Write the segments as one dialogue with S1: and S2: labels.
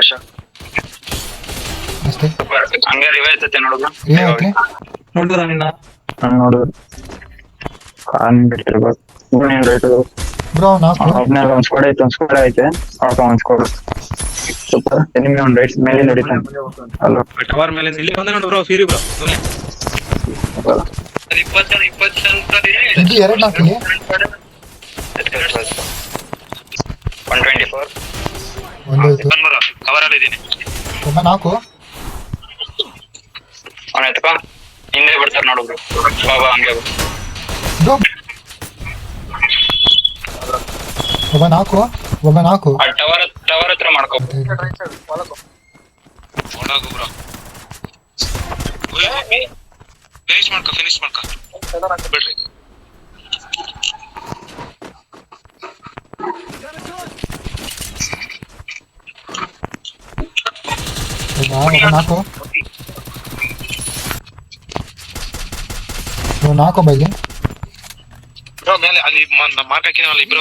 S1: flash
S2: ಅಷ್ಟೇ
S1: ಹಂಗೆ revive ಐತೈತೆ ನೋಡು
S2: ಏನಾಯ್ತು
S3: ನೋಡಿದ್ರ ನಿನ್ನ
S1: ನೋಡು ಕಾನ್ ಬಿಟ್ಟಿರ್ಬೇಕು
S2: ಬ್ರೋ ನಾಲ್ಕು
S1: ಒಬ್ನೇ ಒಂದ್ ಸ್ಕ್ವಾಡ್ ಐತೆ ಅವ್ಕ ಒಂದ್ ಸ್ಕ್ವಾಡ್ ಸೂಪರ್ ಎನಿಮಿ ಒಂದ್ ರೈಟ್ ಮೇಲೆ ನಡೀತಾನೆ ಅಲ್ವಾ
S3: ಟವರ್ ಮೇಲೆ ಇಲ್ಲಿ ಬಂದ ನೋಡು ಬ್ರೋ ಫೀರಿ ಬ್ರೋ
S2: ಇದು ಎರಡು ನಾಲ್ಕಲಿ
S1: 124
S2: ಒಂದೋಯ್ತು
S1: ಕವರ್ ಅಲ್ಲಿ ಇದೀನಿ
S2: ಒಬ್ಬ ನಾಲ್ಕು
S1: ಅವನ ಎತ್ಕೊ ಹಿಂದೆ ಬಿಡ್ತಾರೆ ನೋಡು ಬಾಬಾ ಹಂಗೆ
S2: ಬ್ರೋ ಒಬ್ಬ ನಾಲ್ಕು
S1: ಆ ಟವರ್ ಹತ್ರ ಮಾಡ್ಕೊ ಓಡಾಗು ಬ್ರೋ ಫಿನಿಶ್ ಮಾಡ್ಕೊ ಬಿಡ್ರಿ
S2: ಒಬ್ಬ ನಾಲ್ಕು ಬೈಲಿ
S1: ಬ್ರೋ ಮೇಲೆ ಅಲ್ಲಿ ಮಾರ್ಕ್ ಹಾಕಿನವಲ್ಲ ಇಬ್ರು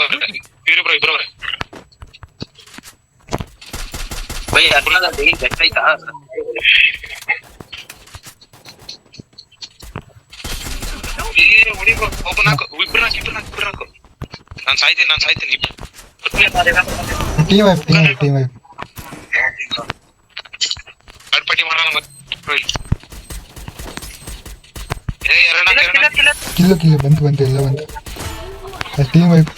S1: ಇಬ್ರವ್ರೆ ಒಬ್ಬ ನಾಲ್ಕು ಇಬ್ರು ನಾಲ್ಕು ನಾನು ಸಾಯ್ತೀನಿ
S2: ಟೀಮ್ ವೈಪ್
S1: ಗಡ್ಪಟ್ಟಿ ಮಾಡೋಣ
S2: ಕಿಲ್ಲು ಬಂತು ಎಲ್ಲ ಬಂತು ಟೀಮ್ ವೈಪ್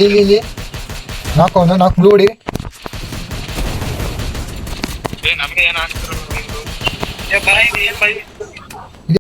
S2: ಇಲ್ಲಿ ನಾಲ್ಕು ಬ್ಲೂ ಹೊಡಿ
S1: ನಮ್ಗೆ ಏನ್ ಆಗ್ತಿರೋ